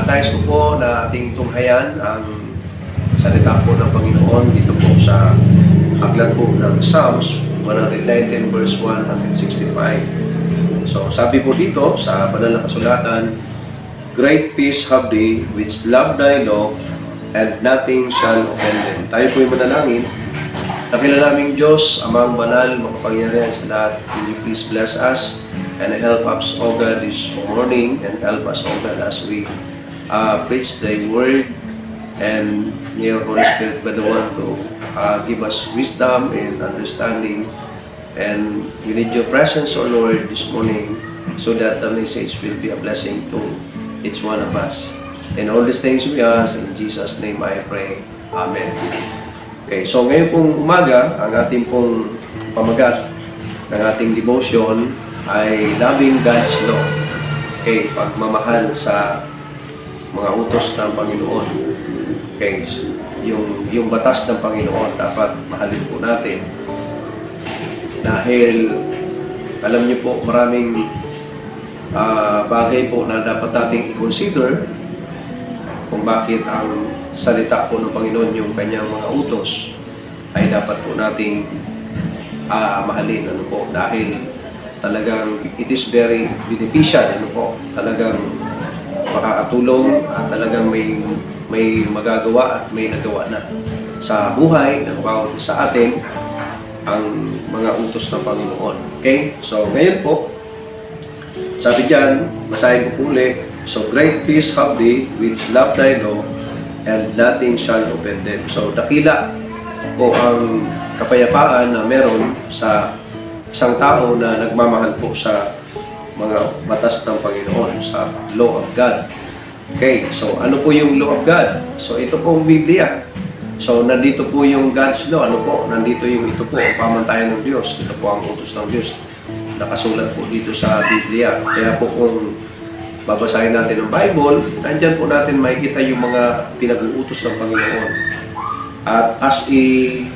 Nais ko po na ating tunghayan ang salita po ng Panginoon dito po sa aklat po ng Psalms 119 verse 165. So sabi po dito sa banal na kasulatan, "Great peace have they which love thy law, and nothing shall offend them." Tayo po'y manalangin. Dakila naming Diyos, Amang banal, makapangyarihan sa lahat, will you please bless us and help us, O God, this morning, and help us, O God, as we preach thy word, and your Holy Spirit be the one to give us wisdom and understanding. And we need your presence, O Lord, this morning, so that the message will be a blessing to each one of us. And all these things we ask, in Jesus' name I pray. Amen. Okay, so ngayon pong umaga, ang ating pong pamagat ng ating devotion ay Loving God's Law. Okay, pagmamahal sa mga utos ng Panginoon. Okay, yung batas ng Panginoon dapat mahalin po natin. Dahil alam niyo po, maraming bagay po na dapat nating i-consider kung bakit ang salita po ng Panginoon, yung kanyang mga utos, ay dapat po nating mahalin. Ano po, dahil talagang it is very beneficial. Ano po, talagang makakatulong at talagang may magagawa at may nagawa na sa buhay ng bawat sa atin ang mga utos ng Panginoon. Okay? So, ngayon po, sabi dyan, basahin ko po ulit, "So great peace have they which love thy law, and nothing shall offend them." So, dakila po ang kapayapaan na meron sa isang tao na nagmamahal po sa mga batas ng Panginoon, sa law of God. Okay, so ano po yung law of God? So, ito po ang Biblia. So, nandito po yung God's law. Ano po? Nandito yung ito po, ang pamantayan ng Diyos. Ito po ang utos ng Diyos. Nakasulat po dito sa Biblia. Kaya po kung babasahin natin ang Bible, nandyan po natin makikita yung mga pinag-uutos ng Panginoon. At as a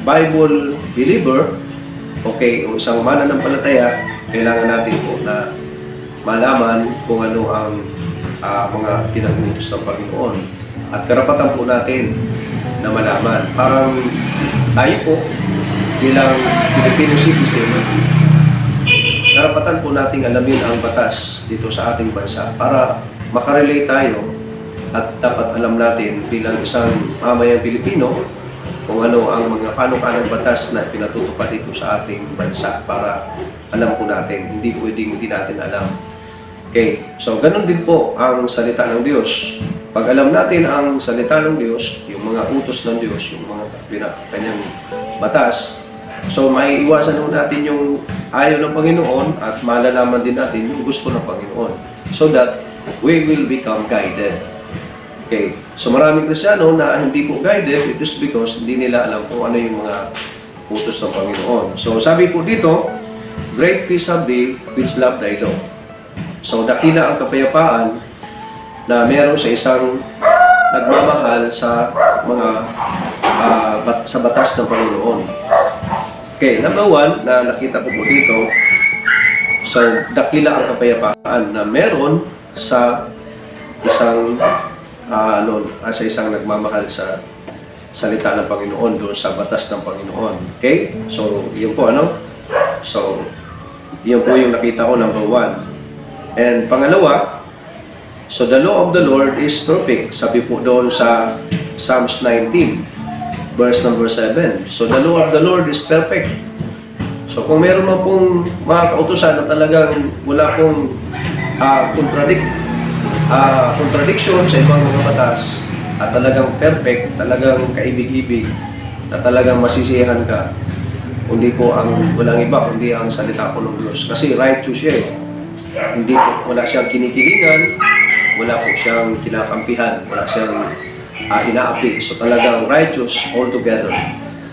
Bible believer, okay, o isang mananampalataya, kailangan natin po na malaman kung ano ang mga pinag-uutos ng Panginoon. At karapatan po natin na malaman. Parang tayo po, bilang Filipino citizen, karapatan po nating alamin ang batas dito sa ating bansa para makarelate tayo, at dapat alam natin bilang isang mamayang Pilipino kung ano ang mga panukalang batas na pinatutupad dito sa ating bansa para alam po natin, hindi pwedeng hindi natin alam. Okay, so ganun din po ang salita ng Diyos. Pag alam natin ang salita ng Diyos, yung mga utos ng Diyos, yung mga kanyang batas, so maiiwasan po natin yung ayaw ng Panginoon at malalaman din natin yung gusto ng Panginoon, so that we will become guided. Okay, so maraming Kristiyano na hindi po guided, it is because hindi nila alam kung ano yung mga utos ng Panginoon. So sabi po dito, "Great peace have they which love thy law." So dakila ang kapayapaan na meron sa isang nagmamahal sa mga sa batas ng Panginoon. Okay, number one na nakita ko po dito, so dakila ang kapayapaan na meron sa isang sa isang nagmamahal sa salita ng Panginoon, doon sa batas ng Panginoon. Okay? So, yun po So, yun po yung nakita ko, number one. And pangalawa, so the law of the Lord is perfect. Sabi po doon sa Psalms 19, verse number 7. So the law of the Lord is perfect. So kung meron man pong mga kautusan na talagang wala pong contradiction sa ibang mga batas, at talagang perfect, talagang kaibig-ibig, na talagang masisiyahan ka, kundi po ang walang iba, kundi ang salita po ng Diyos. Kasi righteous siya eh. Hindi po, wala siyang kinikilingan, wala po siyang kinakampihan, wala siyang inaapi. So talagang righteous altogether.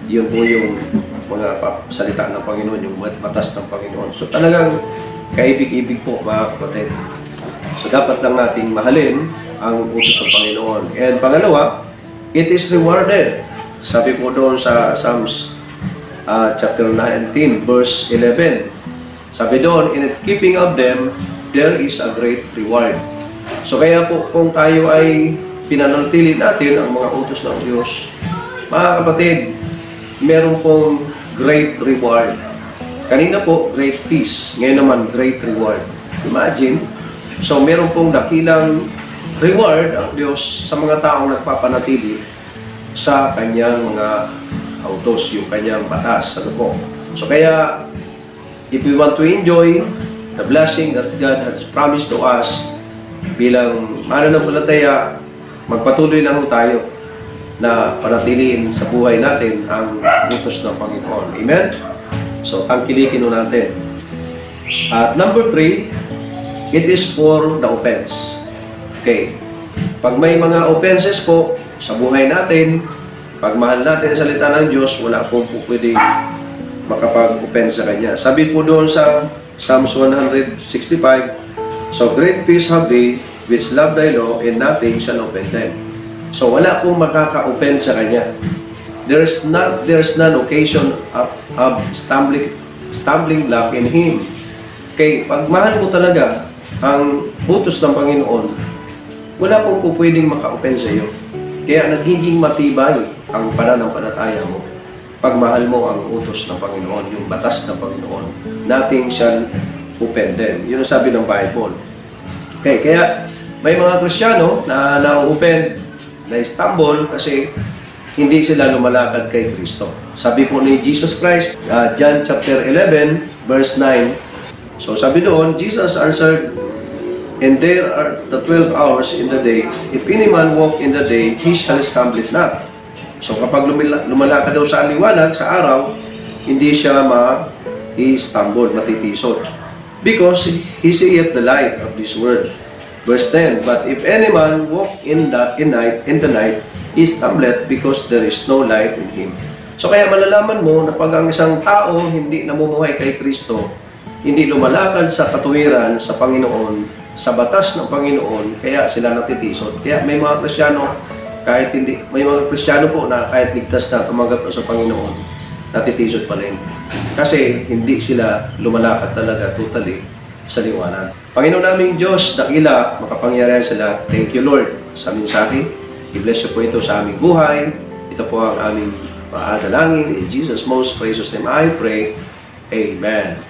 Yun po yung mga salita ng Panginoon, yung batas ng Panginoon. So talagang kaibig-ibig po, mga kapatid. So dapat lang nating mahalin ang utos ng Panginoon. And pangalawa, it is rewarded. Sabi po doon sa Psalms chapter 19, verse 11. Sabi doon, "In the keeping of them, there is a great reward." So kaya po kung tayo ay pinanatili natin ang mga utos ng Diyos, mga kapatid, meron pong great reward. Kanina po, great peace. Ngayon naman, great reward. Imagine, so meron pong dakilang reward ang Diyos sa mga taong nagpapanatili sa kanyang mga utos, yung kanyang batas. Ano po? So kaya, if we want to enjoy the blessing that God has promised to us, bilang mananampalataya, magpatuloy lang tayo na panatiliin sa buhay natin ang utos ng Panginoon. Amen? So, tangkilikin natin. At number 3, it is for the offense. Okay. Pag may mga offenses po sa buhay natin, pag mahal natin ang salita ng Diyos, wala pong pwedeng makapag-offense sa Kanya. Sabi po doon sa Psalms 165, so great peace have they which love thy law, and nothing shall offend them. So wala pong makaka-offend sa Kanya. There's none occasion of stumbling block in Him. Okay, pag mahal mo talaga ang utos ng Panginoon, wala pong pwedeng maka-offend sa iyo. Kaya nagiging matibay ang pananampalataya mo. Pag mahal mo ang utos ng Panginoon, yung batas ng Panginoon, nothing shall offend them. Yun ang sabi ng Bible. Okay, kaya may mga Kristiyano na na-offend, na-stumble kasi hindi sila lumalakad kay Kristo. Sabi po ni Jesus Christ, John chapter 11, verse 9. So sabi doon, Jesus answered, and there are the 12 hours in the day. If any man walk in the day, he shall stumble not. So kapag lumalakad daw sa liwanag, sa araw, hindi siya ma-stumble, matitisod. Because he seeth the light of this world. Verse 10, but if any man walk in the night, he stumbleth because there is no light in him. So kaya malalaman mo na pag ang isang tao hindi namumuhay kay Kristo, hindi lumalakad sa katuwiran sa Panginoon, sa batas ng Panginoon, kaya sila natitisod. Kaya may mga Kristiyano, may mga Kristiyano po na kahit ligtas na tumanggap sa Panginoon, natitisod pa rin. Kasi hindi sila lumalakad talaga totally sa liwanag. Panginoon naming Diyos, dakila, makapangyarihan sa lahat. Thank you, Lord, sa mensahe. I-bless you po ito sa aming buhay. Ito po ang aming paadalangin. In Jesus' most precious name I pray. Amen.